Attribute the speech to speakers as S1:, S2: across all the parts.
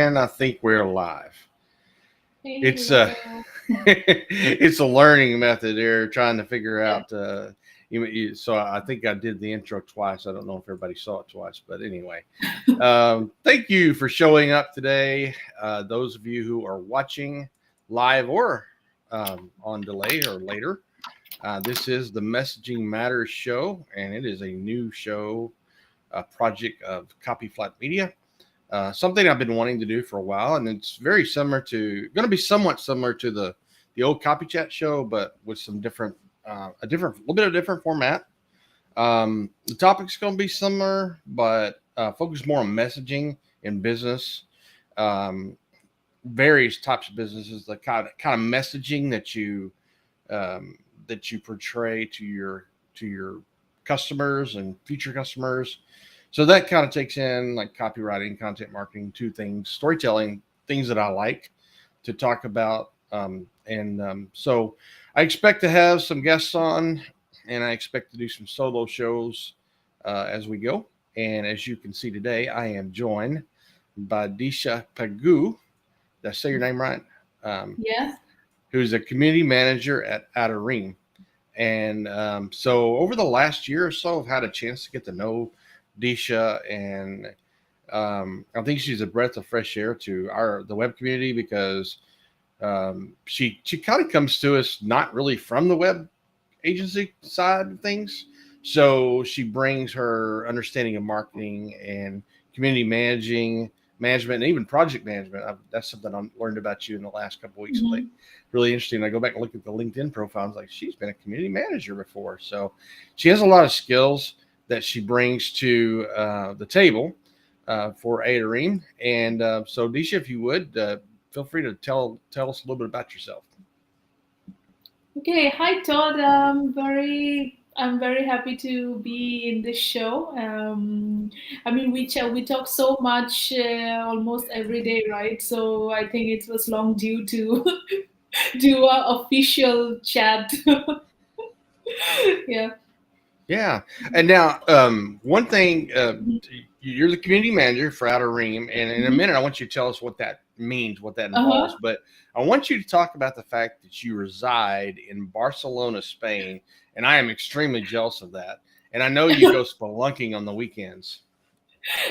S1: and I think we're live. It's a
S2: Hello.
S1: it's a learning method there, trying to figure out. So I think I did the intro twice. I don't know if everybody saw it twice, but anyway, thank you for showing up today. Those of you who are watching live or on delay or later, this is the Messaging Matters show, and it is a new show, a project of Copy Flat Media. Something I've been wanting to do for a while, and it's very similar to, going to be somewhat similar to the old Copy Chat show, but with some different, little bit of different format. The topic's going to be similar, but focus more on messaging in business, um, various types of businesses, the kind of messaging um, that you portray to your customers and future customers. So that kind of takes in like copywriting, content marketing, two things, storytelling, things that I like to talk about. So I expect to have some guests on, and I expect to do some solo shows as we go. And as you can see today, I am joined by Disha Pegu. Did I say your name right? Um,
S2: Yes.
S1: who's a community manager at Atarim. And so over the last year or so, I've had a chance to get to know Disha, and I think she's a breath of fresh air to the web community because she kind of comes to us not really from the web agency side of things. So she brings her understanding of marketing and community management, and even project management. That's something I learned about you in the last couple of weeks. Like,
S2: Mhm.
S1: really interesting. I go back and look at the LinkedIn profile. I was like, she's been a community manager before, so she has a lot of skills that she brings to the table for Adarim. And so, Disha, if you would, feel free to tell us a little bit about yourself.
S2: Okay. Hi, Todd. I'm very happy to be in this show. I mean, we talk so much almost every day, right? So I think it was long due to do a official chat. Yeah.
S1: Yeah. And now, one thing, you're the community manager for Outer Ream, and in a
S2: Mhm.
S1: minute, I want you to tell us what that means, what that involves.
S2: Uh-huh.
S1: But I want you to talk about the fact that you reside in Barcelona, Spain, and I am extremely jealous of that. And I know you go spelunking on the weekends.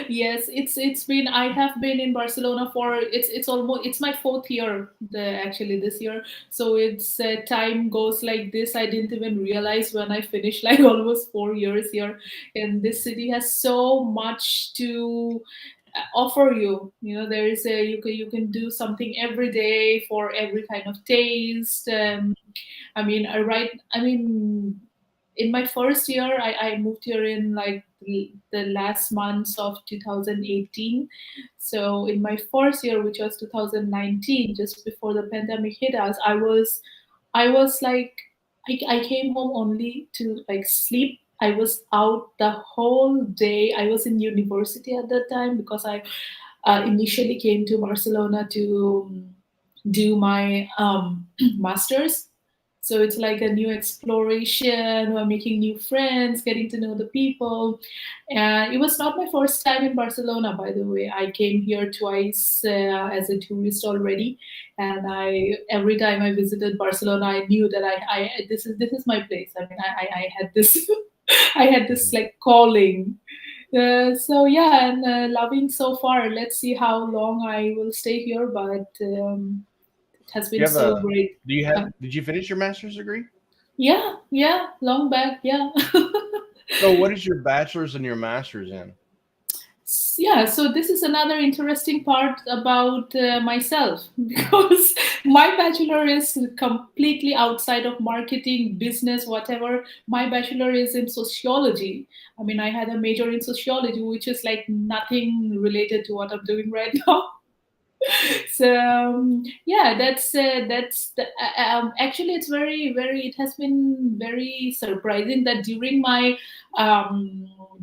S2: Yes, it's been I have been in Barcelona for it's almost it's my fourth year actually this year. So it's time goes like this. I didn't even realize when I finished like almost 4 years here. And this city has so much to offer you. You know, there is a you can do something every day for every kind of taste. I mean, I mean, in my first year, I moved here in like the last months of 2018. So in my first year, which was 2019, just before the pandemic hit us, I was like, I came home only to like sleep. I was out the whole day. I was in university at that time because I initially came to Barcelona to do my master's. So it's like a new exploration, or making new friends, getting to know the people. And it was not my first time in Barcelona, by the way. I came here twice as a tourist already, and I every time I visited Barcelona, I knew that this is my place. I mean, I had this I had this like calling. So yeah, and loving so far. Let's see how long I will stay here, but it has
S1: Do you
S2: been
S1: have
S2: so
S1: a?
S2: great.
S1: Do you
S2: Uh,
S1: have? Did you finish your master's degree?
S2: yeah, yeah, long back, yeah.
S1: So, what is your bachelor's and your master's in?
S2: Yeah, so this is another interesting part about myself because my bachelor is completely outside of marketing, business, whatever. My bachelor is in sociology. I mean, I had a major in sociology, which is like nothing related to what I'm doing right now. So yeah, that's actually it's very it has been very surprising that during my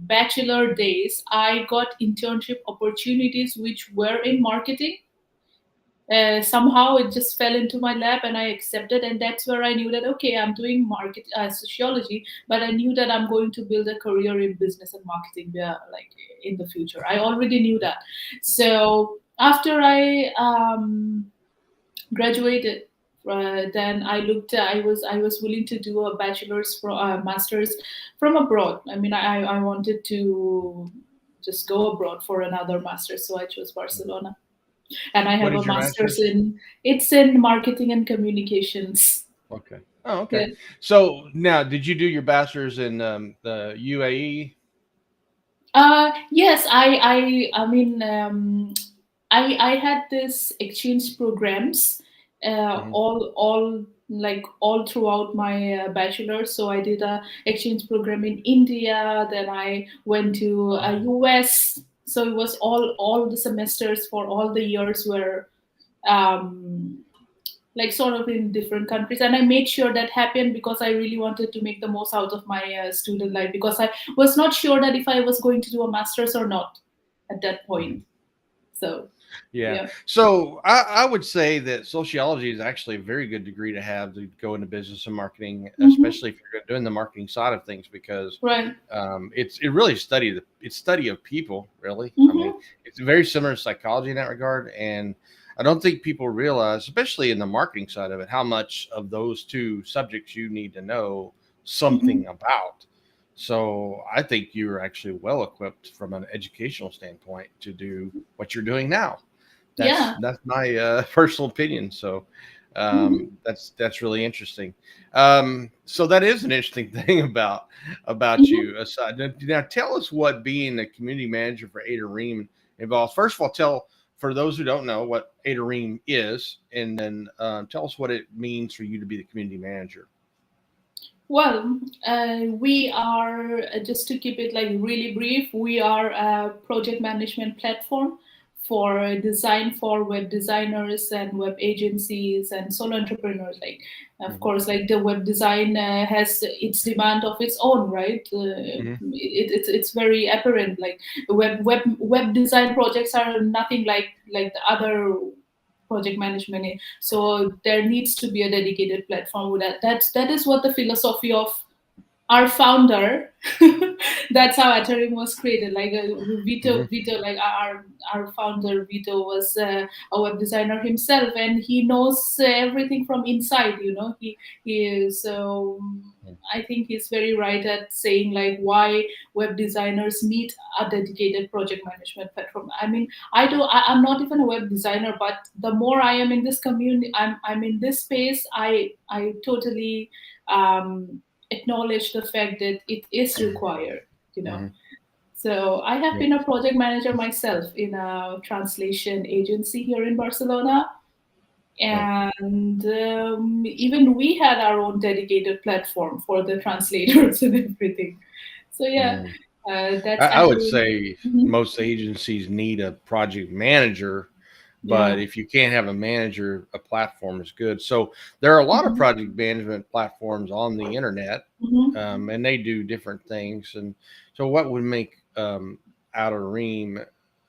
S2: bachelor days I got internship opportunities which were in marketing. Somehow it just fell into my lap and I accepted, and that's where I knew that okay, I'm doing market sociology, but I knew that I'm going to build a career in business and marketing, like in the future. I already knew that. So After I graduated, then I was willing to do a bachelor's from master's from abroad. I mean, I wanted to just go abroad for another master's, so I chose Barcelona, and I
S1: What
S2: have a
S1: is your
S2: master's
S1: master's?
S2: in it's in marketing and communications.
S1: Okay. Oh, okay.
S2: Yeah.
S1: So now, did you do your bachelor's in the UAE?
S2: Yes, I mean, I had this exchange programs,
S1: Hmm.
S2: all throughout my bachelor. So I did a exchange program in India. Then I went to
S1: Oh.
S2: US. So it was all the semesters for all the years were um, like sort of in different countries, and I made sure that happened because I really wanted to make the most out of my student life, because I was not sure that if I was going to do a master's or not at that point. So
S1: Yeah.
S2: yeah.
S1: So I would say that sociology is actually a very good degree to have to go into business and marketing,
S2: Hmm.
S1: especially if you're doing the marketing side of things, because
S2: Right.
S1: it really it's study of people. Really, I mean,
S2: Hmm.
S1: it's very similar to psychology in that regard, and I don't think people realize, especially in the marketing side of it, how much of those two subjects you need to know
S2: Hmm.
S1: something about. So I think you're actually well equipped from an educational standpoint to do what you're doing now.
S2: Yeah.
S1: That's my personal opinion. So
S2: Hmm.
S1: that's really interesting. So that is an interesting thing about
S2: Hmm.
S1: you. Aside now, tell us what being a community manager for Atarim involves. First of all, tell for those who don't know what Atarim is, and then tell us what it means for you to be the community manager.
S2: Well, we are, just to keep it like really brief, we are a project management platform for design for web designers and web agencies and solo entrepreneurs. Like, of
S1: Hmm.
S2: course, like the web design has its demand of its own, right?
S1: Hmm.
S2: It's very apparent. Like web design projects are nothing like the other project management. So there needs to be a dedicated platform with that. That is what the philosophy of our founder. That's how Atarim was created. Like
S1: Hmm.
S2: Vito, like our founder Vito was a web designer himself, and he knows everything from inside. He is. I think he's very right at saying like why web designers need a dedicated project management platform. I mean, I'm not even a web designer, but the more I am in this community, I'm in this space. I totally acknowledge the fact that it is required.
S1: Hmm.
S2: So I have
S1: Yeah.
S2: been a project manager myself in a translation agency here in Barcelona,
S1: Oh.
S2: and even we had our own dedicated platform for the translators and everything. So yeah,
S1: Mm.
S2: that's
S1: I would
S2: actually.
S1: say
S2: Mhm.
S1: most agencies need a project manager, but
S2: Yeah.
S1: if you can't have a manager, a platform is good. So there are a lot of
S2: Mhm.
S1: project management platforms on the internet,
S2: Mhm.
S1: and they do different things. And so, what would make Outer Ream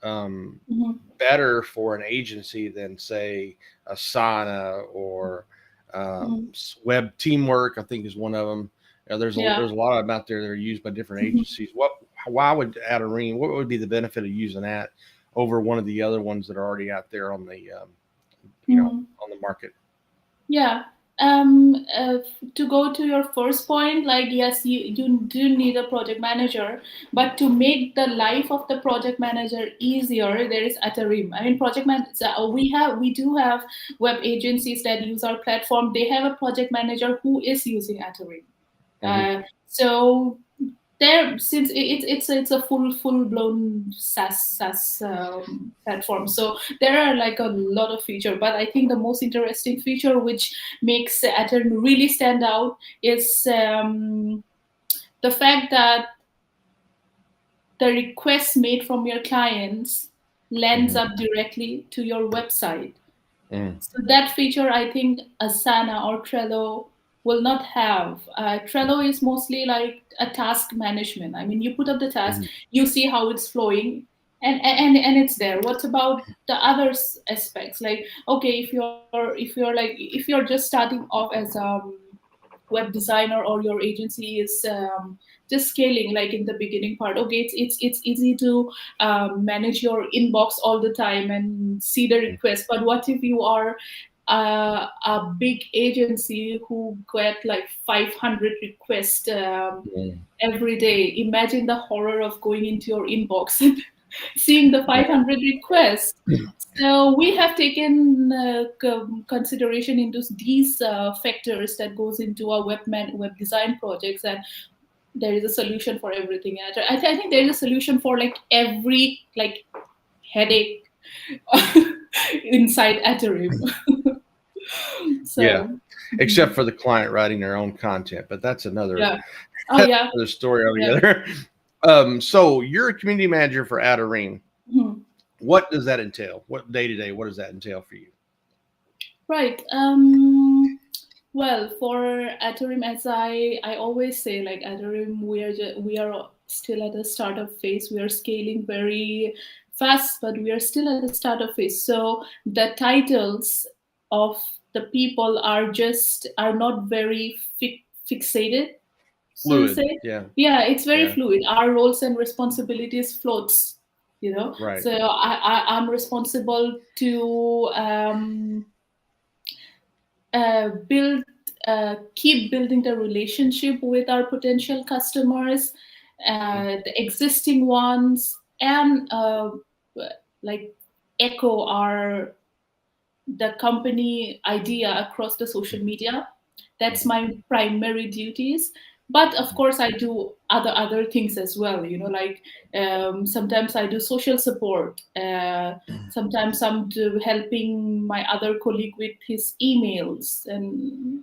S1: um,
S2: Mhm.
S1: better for an agency than, say, Asana or
S2: Mhm.
S1: Web Teamwork? I think is one of them.
S2: Yeah.
S1: There's a lot of them out there that are used by different
S2: Mhm.
S1: agencies. Why would Atarim? What would be the benefit of using that over one of the other ones that are already out there on the
S2: Mhm.
S1: on the market?
S2: Yeah. To go to your first point, like yes, you do need a project manager, but to make the life of the project manager easier, there is Atarim. I mean, we do have web agencies that use our platform. They have a project manager who is using Atarim.
S1: Hmm.
S2: So there, since it's a full blown SaaS platform, so there are like a lot of feature. But I think the most interesting feature which makes Atom really stand out is the fact that the requests made from your clients lands
S1: Hmm.
S2: up directly to your website.
S1: Hmm.
S2: So that feature, I think Asana or Trello will not have. Trello is mostly like a task management. I mean, you put up the task,
S1: Hmm.
S2: you see how it's flowing, and it's there. What about the other aspects? Like, okay, if you're just starting off as web designer or your agency is just scaling, like in the beginning part, okay, it's easy to manage your inbox all the time and see the request. But what if you are a big agency who get like 500 requests every day? Imagine the horror of going into your inbox and seeing the 500 requests. So we have taken consideration into these factors that goes into our web design projects, and there is a solution for everything. And I think there is a solution for like every like headache inside Atarim. So
S1: Yeah, except for the client writing their own content, but that's another
S2: yeah. Oh yeah.
S1: another story
S2: Yeah.
S1: altogether. So you're a community manager for Atarim.
S2: Mhm.
S1: What does that entail? What day to day? What does that entail for you?
S2: Right. Well, for Atarim, as I always say, like Atarim, we are still at the startup phase. We are scaling very fast, but we are still at the startup phase. So the titles of the people are not very fixated, so to
S1: Fluid.
S2: say.
S1: Yeah.
S2: Yeah, it's very
S1: Yeah.
S2: fluid. Our roles and responsibilities floats.
S1: Right.
S2: So I'm responsible to build keep building the relationship with our potential customers, the existing ones, and like echo our the company idea across the social media. That's my primary duties. But of course I do other things as well, like sometimes I do social support, sometimes helping my other colleague with his emails. And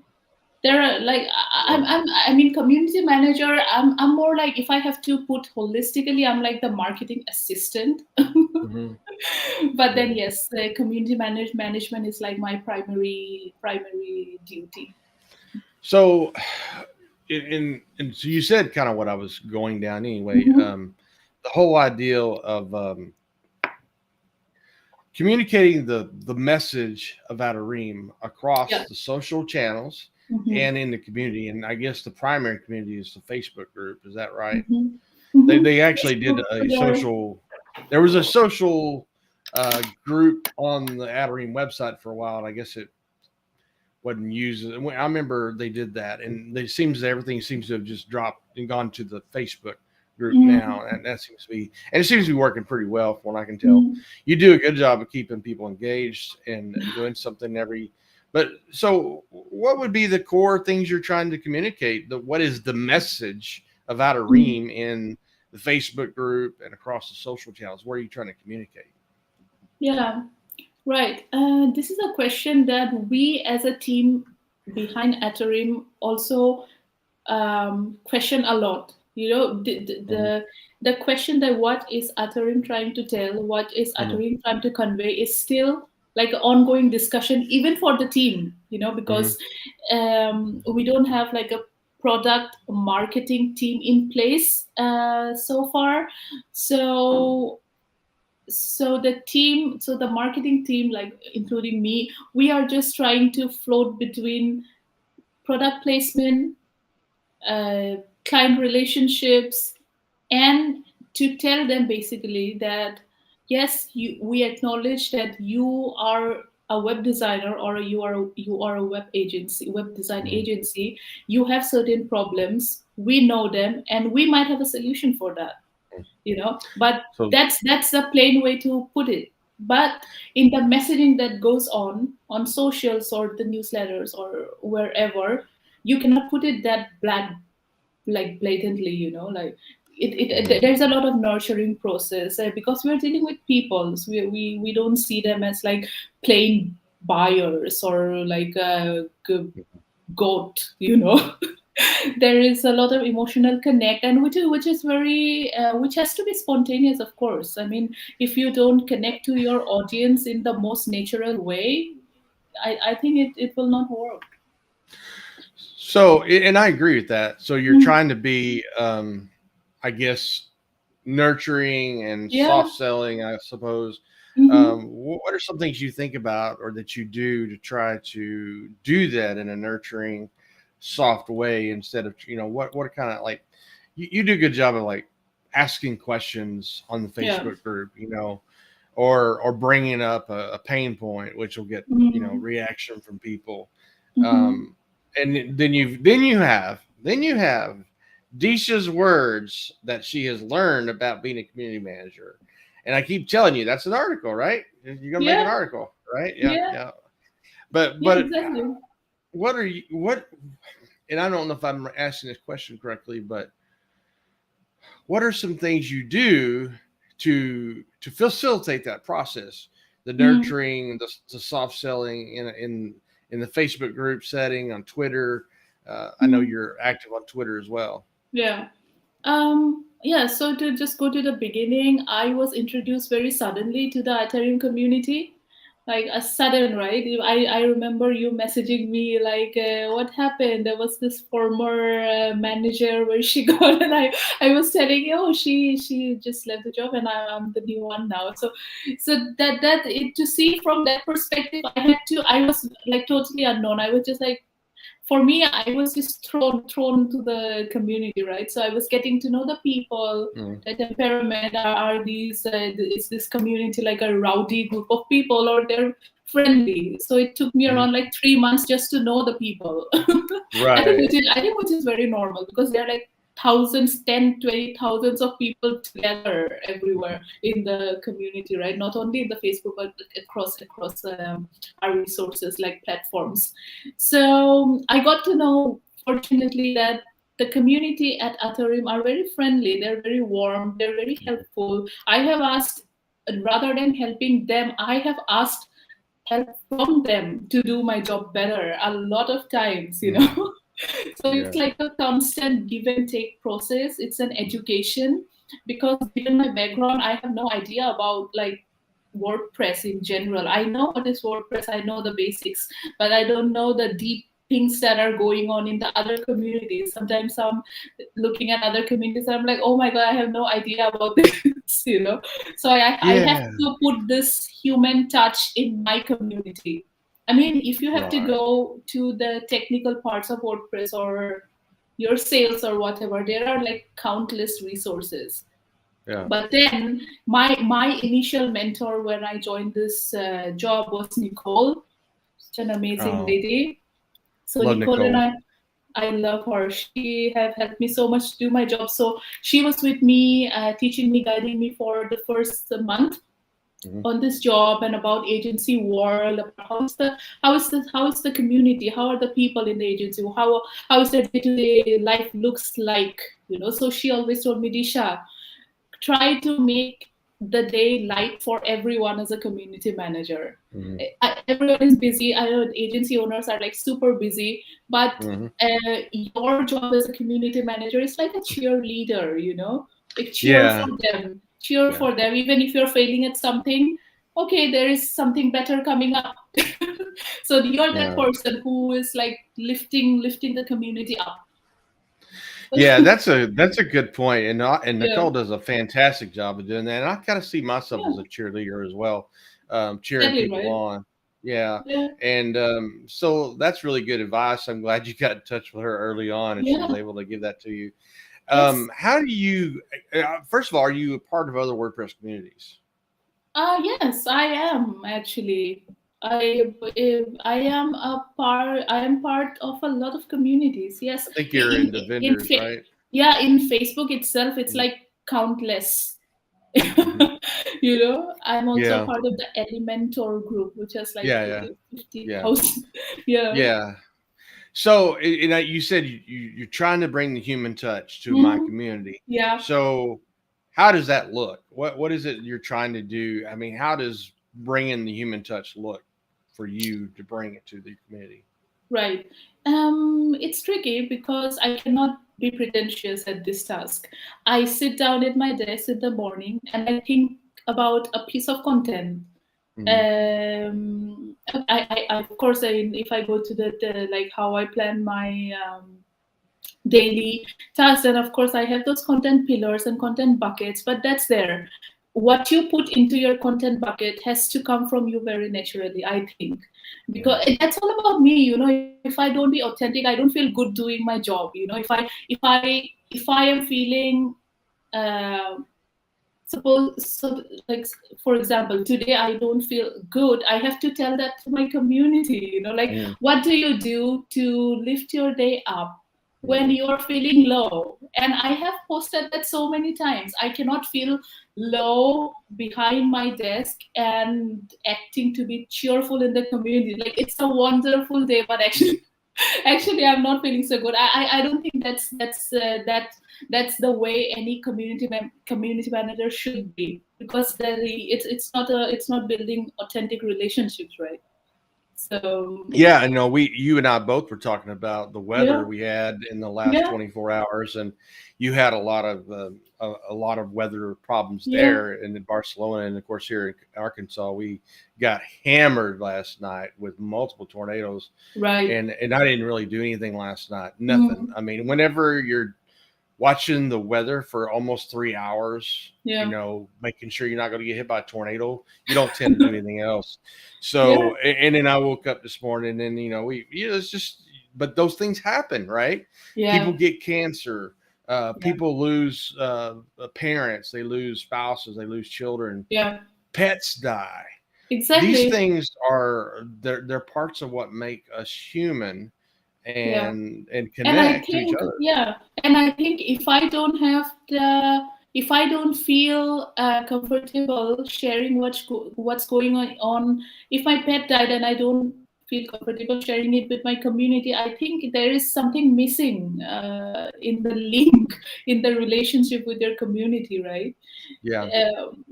S2: there are like I mean, community manager, I'm more like, if I have to put holistically, I'm like the marketing assistant.
S1: Mhm.
S2: But then yes, the community management is like my primary duty.
S1: So, and so you said kind of what I was going down anyway.
S2: Mhm.
S1: The whole idea of communicating the message of Atarim
S2: Yeah.
S1: across the social channels
S2: Mhm.
S1: and in the community, and I guess the primary community is the Facebook group. Is that right?
S2: Mhm.
S1: They
S2: Mhm.
S1: they actually did
S2: Facebook,
S1: a
S2: Twitter.
S1: social. There was a social group on the Atarim website for a while, and I guess it wasn't used. I remember they did that, and it seems everything seems to have just dropped and gone to the Facebook group
S2: Mhm.
S1: now, and that seems to be, and it seems to be working pretty well from what I can tell.
S2: Mhm.
S1: You do a good job of keeping people engaged and doing something every. But so, what would be the core things you're trying to communicate? What is the message of
S2: Mhm.
S1: Atarim in the Facebook group and across the social channels? What are you trying to communicate?
S2: Yeah. Right. This is a question that we as a team behind Atarim also question a lot.
S1: Hmm.
S2: The question that what is Atarim trying to tell, what is
S1: Hmm.
S2: Atarim trying to convey, is still like an ongoing discussion, even for the team.
S1: Hmm.
S2: Because we don't have like a product marketing team in place so far. So the marketing team, like including me, we are just trying to float between product placement, uh, client relationships, and to tell them basically that yes, we acknowledge that you are a web designer, or you are a web design
S1: Hmm.
S2: agency. You have certain problems, we know them, and we might have a solution for that. But
S1: So,
S2: that's the plain way to put it. But in the messaging that goes on socials or the newsletters or wherever, you cannot put it that black, like blatantly, like
S1: mhm.
S2: there's a lot of nurturing process, because we're dealing with people. So we don't see them as like plain buyers or like a goat, there is a lot of emotional connect, and which is very which has to be spontaneous, of course. I mean, if you don't connect to your audience in the most natural way, I think it will not work.
S1: So, and I agree with that. So you're
S2: Mm.
S1: trying to be, I guess, nurturing and
S2: Yeah.
S1: soft selling, I suppose.
S2: Hmm.
S1: What are some things you think about or that you do to try to do that in a nurturing, soft way instead of, what kind of like, you do a good job of like asking questions on the
S2: Yeah.
S1: Facebook group, or bringing up a pain point, which will get,
S2: Mm-hmm.
S1: reaction from people.
S2: Mm-hmm.
S1: Um, and then you have Disha's words that she has learned about being a community manager. And I keep telling you, that's an article, right? You're gonna make an
S2: Yeah.
S1: article, right? Yeah,
S2: Yeah.
S1: yeah. But
S2: Yeah.
S1: but
S2: Exactly.
S1: what are you what? And I don't know if I'm asking this question correctly, but what are some things you do to facilitate that process, the
S2: Mm-hmm.
S1: nurturing, the soft selling in the Facebook group setting, on Twitter? I know
S2: Mm-hmm.
S1: you're active on Twitter as well.
S2: Yeah. Yeah, so to just go to the beginning, I was introduced very suddenly to the Atarim community. Like a sudden, right? I remember you messaging me like, what happened? There was this former manager where she got, and I was telling you, oh, she just left the job, and I'm the new one now. So that it, to see from that perspective, I was like totally unknown. I was just like, for me, I was just thrown to the community, right? So I was getting to know the people,
S1: Mm.
S2: the temperament. Are these is this community like a rowdy group of people, or they're friendly? So it took me
S1: Mhm.
S2: around like 3 months just to know the people.
S1: Right.
S2: I think which is very normal, because they're like thousands, 10, 20 thousands of people together everywhere in the community, right? Not only in the Facebook, but across our resources like platforms. So I got to know, fortunately, that the community at Atarim are very friendly. They're very warm. They're very helpful. I have asked, rather than helping them, I have asked help from them to do my job better a lot of times,
S1: Mm.
S2: So it's
S1: Yeah.
S2: like a constant give and take process. It's an education, because given my background, I have no idea about like WordPress in general. I know what is WordPress, I know the basics, but I don't know the deep things that are going on in the other communities. Sometimes I'm looking at other communities, I'm like, oh my god, I have no idea about this. So I have
S1: Yeah.
S2: to put this human touch in my community. I mean, if you have to
S1: Right.
S2: go to the technical parts of WordPress or your sales or whatever, there are like countless resources.
S1: Yeah.
S2: But then my initial mentor when I joined this job was Nicole, such an amazing
S1: Oh,
S2: lady. So
S1: love
S2: Nicole and
S1: Nicole.
S2: I love her. She have helped me so much to do my job. So she was with me, teaching me, guiding me for the first month
S1: Mhm.
S2: on this job, and about agency world, about how is the community, how are the people in the agency, how is the day-to-day life looks like. So she always told me, Disha, try to make the day light for everyone as a community manager.
S1: Mhm.
S2: Everyone is busy. I know agency owners are like super busy, but
S1: Mhm.
S2: your job as a community manager is like a cheerleader. Like cheer
S1: Yeah.
S2: for them, cheer
S1: Yeah.
S2: for them, even if you're failing at something. Okay, there is something better coming up. So you're that
S1: Yeah.
S2: person who is like lifting the community up.
S1: Yeah, that's a good point, and
S2: Yeah,
S1: Nicole does a fantastic job of doing that. And I kind of see myself
S2: yeah,
S1: as a cheerleader as well, cheering
S2: exactly
S1: people
S2: right.
S1: on. Yeah,
S2: Yeah,
S1: and so that's really good advice. I'm glad you got in touch with her early on, and she was
S2: yeah.
S1: able to give that to you.
S2: Yes.
S1: How do you? First of all, are you a part of other WordPress communities?
S2: Yes, I am actually. I am a part. I am part of a lot of communities. Yes,
S1: I think you're
S2: in
S1: into
S2: in
S1: vendors,
S2: fa-
S1: right?
S2: yeah, in Facebook itself, it's
S1: Mhm.
S2: like countless.
S1: Mhm.
S2: I'm also
S1: Yeah,
S2: part of the Elementor group, which has like
S1: yeah, yeah, yeah,
S2: 50,000. Yeah.
S1: yeah. So, you said you're trying to bring the human touch to my
S2: Mhm.
S1: community.
S2: Yeah.
S1: So, how does that look? What is it you're trying to do? I mean, how does bringing the human touch look for you to bring it to the community?
S2: Right. It's tricky because I cannot be pretentious at this task. I sit down at my desk in the morning and I think about a piece of content.
S1: Mhm.
S2: Of course, if I go to the like how I plan my daily tasks, and of course I have those content pillars and content buckets, but that's there. What you put into your content bucket has to come from you very naturally, I think. because that's all about me. If I don't be authentic, I don't feel good doing my job. If I am feeling uh, suppose so like for example, today I don't feel good, I have to tell that to my community, like,
S1: Mhm.
S2: what do you do to lift your day up when
S1: Mhm.
S2: you're feeling low? And I have posted that so many times. I cannot feel low behind my desk and acting to be cheerful in the community, like it's a wonderful day, but actually I'm not feeling so good. I don't think that's the way any community manager should be, because it's not building authentic relationships, right? So
S1: Yeah, I know you and I both were talking about the
S2: yeah,
S1: weather we had in the last
S2: yeah,
S1: 24 hours, and you had a lot of weather problems
S2: yeah,
S1: there in Barcelona, and of course here in Arkansas, we got hammered last night with multiple tornadoes,
S2: right.
S1: and I didn't really do anything last night, nothing.
S2: Mm,
S1: I mean, whenever you're watching the weather for almost 3 hours,
S2: yeah,
S1: making sure you're not going to get hit by a tornado, you don't tend to do anything else.
S2: yeah,
S1: So, and then I woke up this morning and, it's just, but those things happen, right? People
S2: yeah,
S1: get cancer.
S2: yeah,
S1: People lose parents, they lose spouses, they lose children,
S2: yeah,
S1: pets die. These
S2: exactly.
S1: things they're parts of what make us human
S2: Yeah.
S1: and
S2: And I
S1: connect to each
S2: think,
S1: other.
S2: yeah, and I think if I don't feel comfortable sharing what's going on, if my pet died and I don't feel comfortable sharing it with my community, I think there is something missing in the link, in the relationship with your community, right?
S1: Yeah.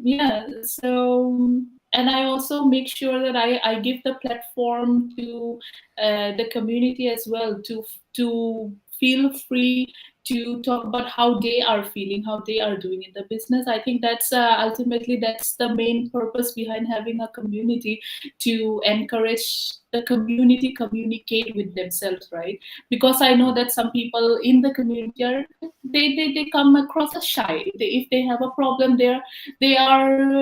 S2: Yeah, so and I also make sure that I give the platform to the community as well, to feel free to talk about how they are feeling, how they are doing in the business. I think that's ultimately that's the main purpose behind having a community, to encourage the community communicate with themselves, right? Because I know that some people in the community are, they come across as shy. If they have a problem there, they are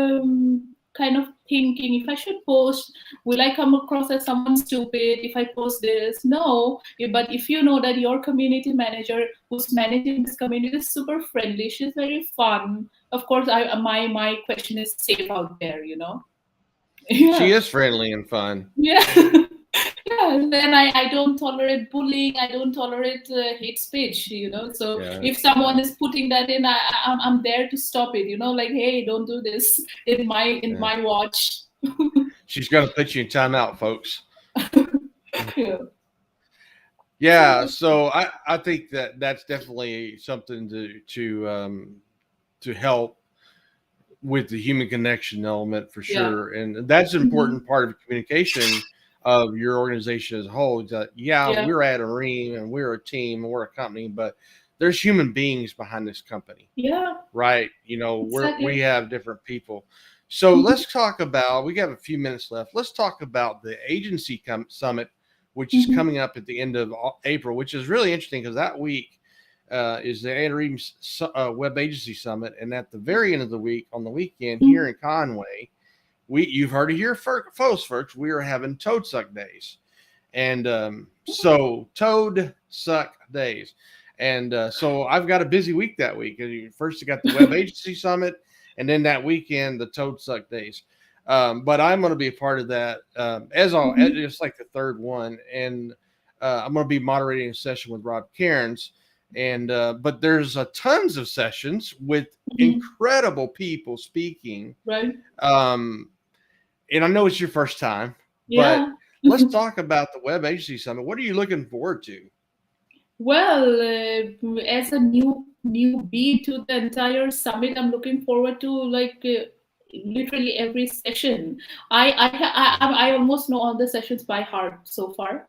S2: kind of thinking, if I should post, will I come across as someone stupid if I post this? No. But if you know that your community manager who's managing this community is super friendly, she's very fun, of course, my question is safe out there,
S1: She
S2: yeah.
S1: is friendly and fun.
S2: Yeah. Yeah, and then I don't tolerate bullying, I don't tolerate hate speech, so
S1: Yeah,
S2: if
S1: yeah,
S2: someone is putting that in, I'm there to stop it, like, hey, don't do this in
S1: yeah.
S2: my watch.
S1: She's going to put you in timeout, folks.
S2: Yeah.
S1: Yeah, so I think that that's definitely something to help with the human connection element for
S2: Yeah.
S1: sure, and that's an
S2: Mhm.
S1: important part of communication of your organization as a whole. Is that, yeah,
S2: Yeah.
S1: we're at a ream and we're a team and we're a company, but there's human beings behind this company,
S2: Yeah.
S1: right? We
S2: Exactly.
S1: have different people. So
S2: Mhm.
S1: let's talk about. We have a few minutes left. Let's talk about the agency summit, which is
S2: Mhm.
S1: coming up at the end of April, which is really interesting because that week is the Atarim Web Agency Summit, and at the very end of the week, on the weekend here
S2: Mhm.
S1: in Conway, you've heard it here folks. We are having Toad Suck Days, and so Toad Suck Days. And so I've got a busy week that week. First, I got the Web Agency Summit, and then that weekend, the Toad Suck Days. But I'm going to be a part of that as
S2: Mhm.
S1: just like the third one. And I'm going to be moderating a session with Rob Cairns. And but there's tons of sessions with
S2: Mhm.
S1: incredible people speaking.
S2: Right.
S1: Um, and I know it's your first time, but
S2: Yeah.
S1: let's talk about the Web Agency Summit. What are you looking forward to?
S2: Well, as a newbie to the entire summit, I'm looking forward to, like, literally every session. I almost know all the sessions by heart so far.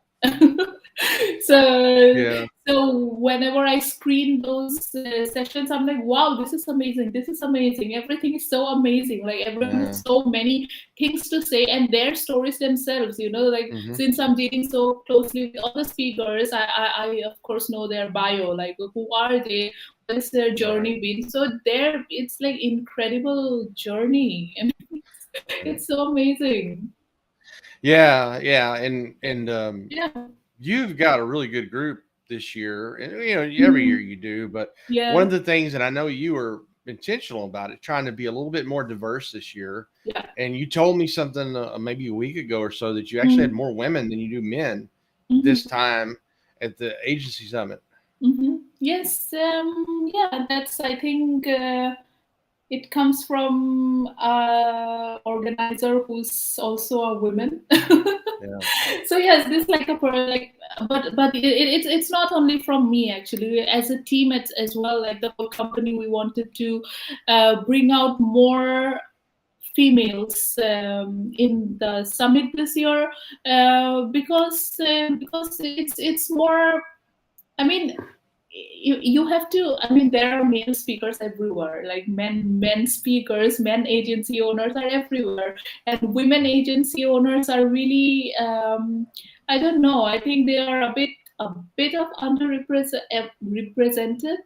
S2: so
S1: Yeah,
S2: so whenever I screen those sessions, I'm like, wow, this is amazing. This is amazing. Everything is so amazing. Like, everyone
S1: yeah,
S2: has so many things to say, and their stories themselves. Like,
S1: hmm,
S2: since I'm dealing so closely with all the speakers, I of course know their bio, like who are they, what is their
S1: right.
S2: journey been. So there, it's like incredible journey, and
S1: Right.
S2: it's so amazing.
S1: Yeah, and
S2: Yeah.
S1: you've got a really good group this year, and every year
S2: Mhm.
S1: you do. But one
S2: Yeah.
S1: of the things, and I know you were intentional about it, trying to be a little bit more diverse this year.
S2: Yeah.
S1: And you told me something maybe a week ago or so that you actually had
S2: Mm.
S1: more women than you do men this
S2: Mhm.
S1: time at the agency summit.
S2: Yes. Yeah. That's. I think. It comes from a organizer who's also a woman.
S1: Yeah,
S2: So yes, this like like, but it's not only from me actually. As a team, as well, like the whole company, we wanted to bring out more females in the summit this year, because it's more. I mean, you have to. I mean, there are male speakers everywhere, like men speakers, men agency owners are everywhere, and women agency owners are really. I don't know. I think they are a bit of represented.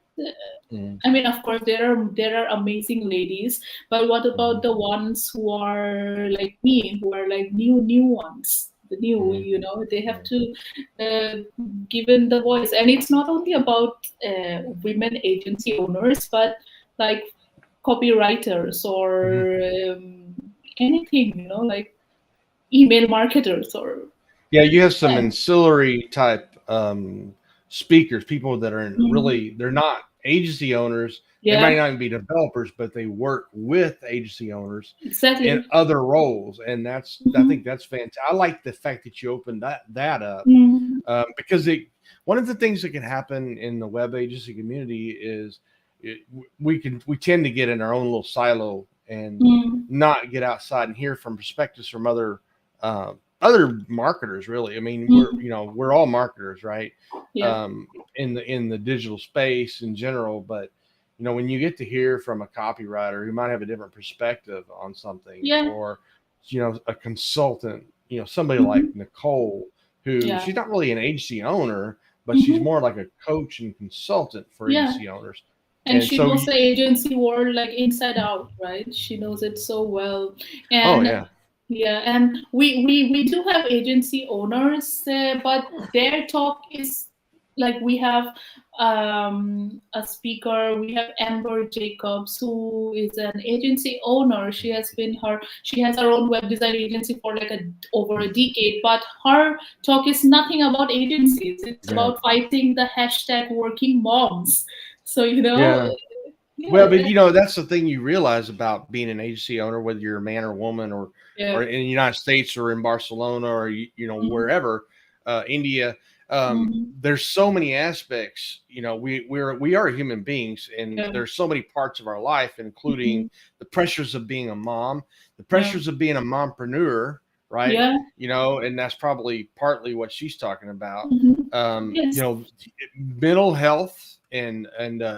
S1: mm,
S2: I mean, of course, there are amazing ladies, but what about
S1: mhm,
S2: the ones who are like me, who are like new ones? The new,
S1: mhm,
S2: they have
S1: yeah,
S2: to uh, given the voice, and it's not only about women agency owners, but like copywriters
S1: mhm.
S2: or anything, like email marketers or.
S1: Yeah, you have some
S2: Yeah.
S1: ancillary type speakers, people that are
S2: Mhm.
S1: really, they're not agency owners. They might
S2: Yeah,
S1: not even be developers, but they work with agency owners in
S2: exactly.
S1: other roles, and I think
S2: Hmm.
S1: that's fantastic. I like the fact that you opened that up,
S2: Hmm.
S1: because one of the things that can happen in the web agency community is we tend to get in our own little silo and
S2: Hmm.
S1: not get outside and hear from perspectives from other marketers. Really, I mean,
S2: Hmm.
S1: we're all marketers, right?
S2: Yeah.
S1: um, in the digital space in general, but when you get to hear from a copywriter who might have a different perspective on something,
S2: Yeah.
S1: or a consultant, somebody like
S2: Hmm.
S1: Nicole, who
S2: Yeah.
S1: she's not really an agency owner, but she's
S2: Hmm.
S1: more like a coach and consultant for
S2: Yeah.
S1: agency owners.
S2: And
S1: And
S2: she
S1: so,
S2: knows the agency world like inside out, right? She knows it so well.
S1: oh
S2: And
S1: yeah,
S2: yeah, and we do have agency owners, but their talk is like we have a speaker. We have Amber Jacobs, who is an agency owner. She has her own web design agency for like over a decade, but her talk is nothing about agencies. It's
S1: yeah,
S2: about fighting the hashtag working moms. So
S1: yeah. Well,
S2: yeah,
S1: but that's the thing you realize about being an agency owner, whether you're a man or woman, or
S2: yeah.
S1: in the United States or in Barcelona, or
S2: Mhm.
S1: wherever, India.
S2: Mhm.
S1: There's so many aspects. We are human beings, and
S2: Yeah.
S1: there's so many parts of our life, including
S2: Mhm.
S1: the pressures of being a mom, the
S2: Yeah.
S1: pressures of being a mompreneur, right?
S2: Yeah.
S1: And that's probably partly what she's talking about.
S2: Mhm.
S1: Um, you
S2: Yes.
S1: know, mental health and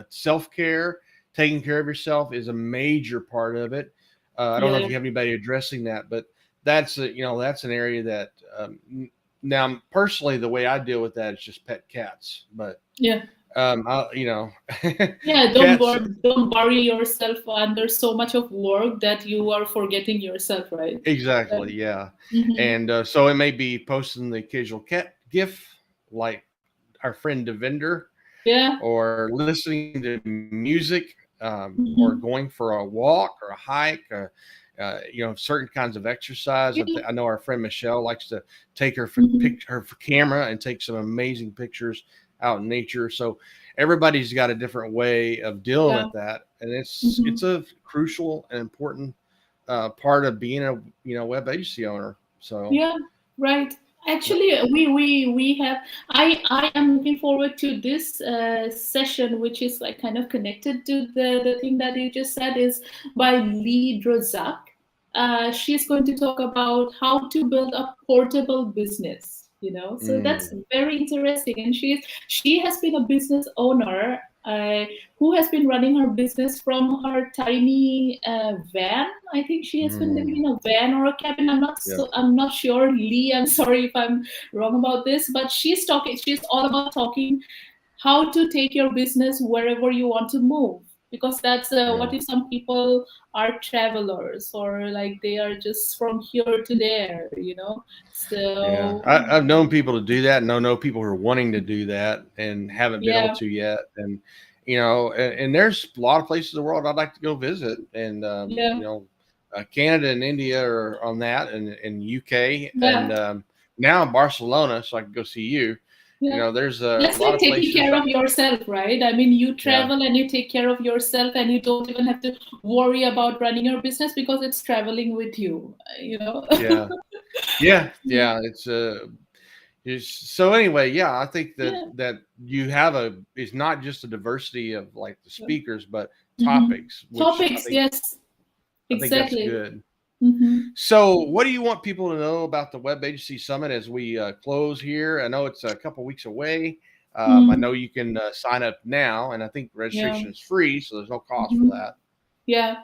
S1: self care, taking care of yourself is a major part of it. I don't know if
S2: Yeah.
S1: you have anybody addressing that, but that's an area that, now personally the way I deal with that is just pet cats. But
S2: Yeah.
S1: I, you know,
S2: Yeah.
S1: cats,
S2: Don't bury yourself under so much of work that you are forgetting yourself, right?
S1: exactly, yeah.
S2: Mm-hmm.
S1: And so it may be posting the occasional cat gif, like our friend Devender,
S2: Yeah.
S1: or listening to music, or
S2: Mm-hmm.
S1: going for a walk or a hike, certain kinds of exercise.
S2: Yeah.
S1: I know our friend Michelle likes to take
S2: Mm-hmm.
S1: her camera and take some amazing pictures out in nature. So everybody's got a different way of dealing
S2: Yeah.
S1: with that, and it's
S2: Mm-hmm.
S1: a crucial and important part of being a web agency owner. So
S2: Yeah, right. Actually, we have. I am looking forward to this session, which is like kind of connected to the thing that you just said, is by Lee Drozak. She's going to talk about how to build a portable business. So that's
S1: mm,
S2: very interesting. And she has been a business owner. Who has been running her business from her tiny van. I think she has been living
S1: mm,
S2: in a van or a cabin.
S1: yeah,
S2: I'm not sure, Lee. I'm sorry if I'm wrong about this, but she's talking. She's all about talking how to take your business wherever you want to move. because that's
S1: Yeah.
S2: what if some people are travelers, or like they are just from here to there,
S1: Yeah,
S2: so
S1: I've known people to do that, and I know people who are wanting to do that and haven't been able
S2: yeah,
S1: to yet. And and there's a lot of places in the world I'd like to go visit, and
S2: yeah,
S1: Canada and India are on that, and UK, and
S2: yeah,
S1: now Barcelona, so I can go see you.
S2: yeah.
S1: There's a
S2: That's
S1: lot
S2: like
S1: of
S2: taking
S1: places.
S2: care of yourself, right? I mean, you
S1: Yeah,
S2: travel and you take care of yourself, and you don't even have to worry about running your business because it's traveling with you.
S1: yeah, yeah. So anyway, yeah, I think that
S2: Yeah.
S1: you have it's not just a diversity of like the speakers, but
S2: Hmm.
S1: topics, which
S2: Topics, yes,
S1: I think that's
S2: exactly.
S1: good.
S2: Hmm.
S1: So, what do you want people to know about the Web Agency Summit as we close here? I know it's a couple weeks away. I
S2: Mm,
S1: know you can sign up now, and I think
S2: yeah.
S1: registration is free, so there's no cost for
S2: Hmm.
S1: that.
S2: Yeah.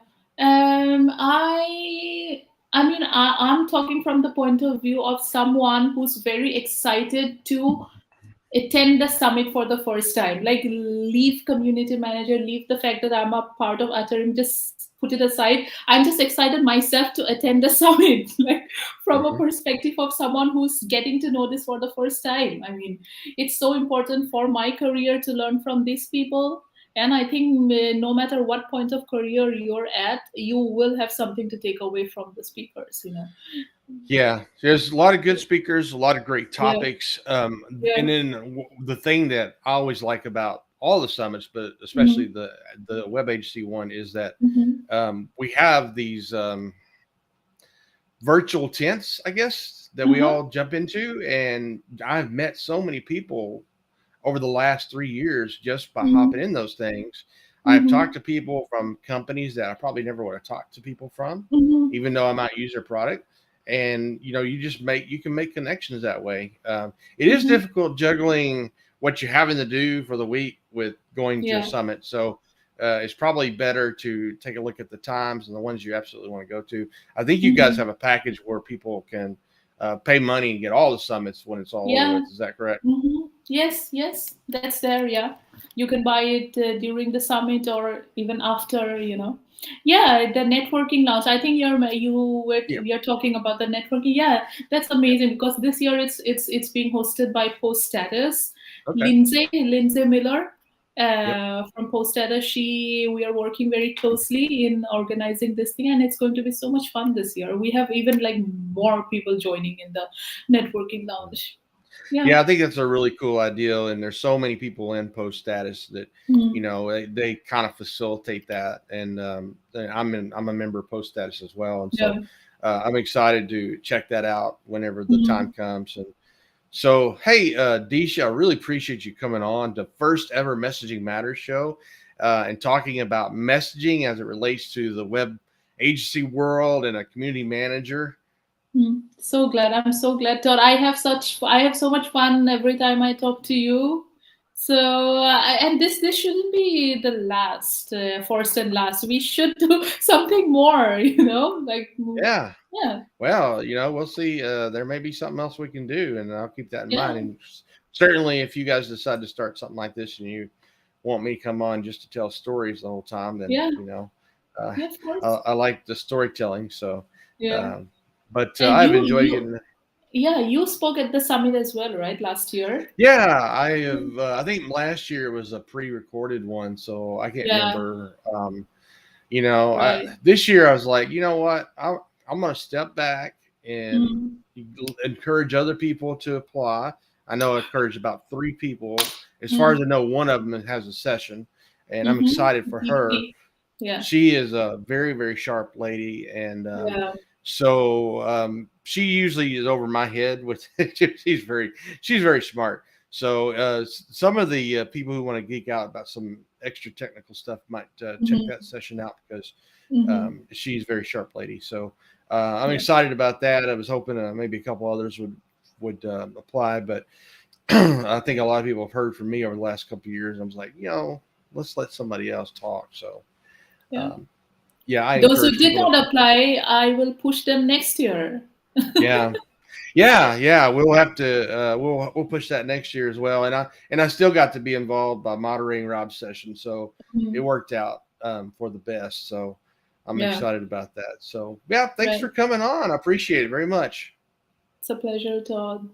S2: I mean, I'm talking from the point of view of someone who's very excited to attend the summit for the first time. Like, leave community manager, leave the fact that I'm a part of Atarim, just put it aside. I'm just excited myself to attend the summit, like from a
S1: Hmm.
S2: perspective of someone who's getting to know this for the first time. I mean, it's so important for my career to learn from these people. And I think no matter what point of career you're at, you will have something to take away from the speakers.
S1: Yeah, there's a lot of good speakers, a lot of great
S2: Yeah,
S1: topics. And
S2: yeah.
S1: then the thing that I always like about all the summits, but especially
S2: Hmm.
S1: the web agency one, is that
S2: Hmm.
S1: we have these virtual tents, I guess, that we
S2: Uh-huh.
S1: all jump into, and I've met so many people over the last 3 years just by hopping
S2: Hmm.
S1: in those things. I've talked
S2: Hmm.
S1: to people from companies that I probably never would have talked to people from,
S2: Hmm.
S1: even though I might use their product. And you can make connections that way. It is
S2: Hmm.
S1: difficult juggling what you're having to do for the week with going to a
S2: Yeah.
S1: summit. So it's probably better to take a look at the times and the ones you absolutely want to go to. I think you guys
S2: Hmm.
S1: have a package where people can pay money and get all the summits when it's all over
S2: Yeah.
S1: with. Is that correct?
S2: Yes, yes, that's there. Yeah, you can buy it during the summit or even after. Yeah, the networking lounge. I think
S1: Yeah.
S2: we are talking about the networking. Yeah, that's amazing because this year it's being hosted by Post Status.
S1: Okay.
S2: Lindsay Miller
S1: Yep.
S2: from Post Status. We are working very closely in organizing this thing, and it's going to be so much fun this year. We have even like more people joining in the networking lounge. Yeah.
S1: Yeah, I think that's a really cool idea. And there's so many people in post status that,
S2: Mm.
S1: they kind of facilitate that. And I'm a member of post status as well. And
S2: Yeah.
S1: so I'm excited to check that out whenever the time
S2: Mhm.
S1: comes. And so, hey, Disha, I really appreciate you coming on the first ever Messaging Matters show and talking about messaging as it relates to the web agency world and a community manager.
S2: So glad. I'm so glad, Todd. I have so much fun every time I talk to you. So and this shouldn't be the last, first and last. We should do something more.
S1: Yeah.
S2: Yeah,
S1: Well, we'll see. There may be something else we can do, and I'll keep that in mind.
S2: yeah,
S1: And certainly, if you guys decide to start something like this and you want me to come on just to tell stories the whole time, then
S2: yeah,
S1: uh,
S2: yeah. Of course.
S1: I like the storytelling. So,
S2: Yeah.
S1: um, but
S2: And
S1: I've enjoyed getting.
S2: you spoke at the summit as well, right? Last year.
S1: Yeah, I have. I think last year was a pre-recorded one, so I can't
S2: Yeah.
S1: remember.
S2: Right.
S1: This year I was like, you know what? I'm going to step back and
S2: Mm.
S1: encourage other people to apply. I know I encouraged about 3 people. As far as
S2: Mm.
S1: I know, one of them has a session, and I'm
S2: Mm-hmm.
S1: excited for her.
S2: Yeah.
S1: She is a very, very sharp lady, and
S2: Yeah.
S1: so she usually is over my head with. She's very smart. So some of the people who want to geek out about some extra technical stuff might check that
S2: Mm-hmm.
S1: session out because
S2: Mm-hmm.
S1: she's a very sharp lady. So I'm
S2: Yeah.
S1: excited about that. I was hoping maybe a couple others would apply, but I think a lot of people have heard from me over the last couple of years. I was like, let's let somebody else talk. So
S2: Yeah.
S1: um, yeah, I
S2: Those who
S1: encourage
S2: did
S1: people
S2: not
S1: to.
S2: apply, I will push them next year.
S1: Yeah, yeah. We'll have to. We'll push that next year as well. And I still got to be involved by moderating Rob's session, so it
S2: Mm.
S1: worked out. for the best. So I'm
S2: Yeah,
S1: excited about that. So yeah, thanks
S2: right.
S1: for coming on. I appreciate it very much.
S2: It's a pleasure, Todd.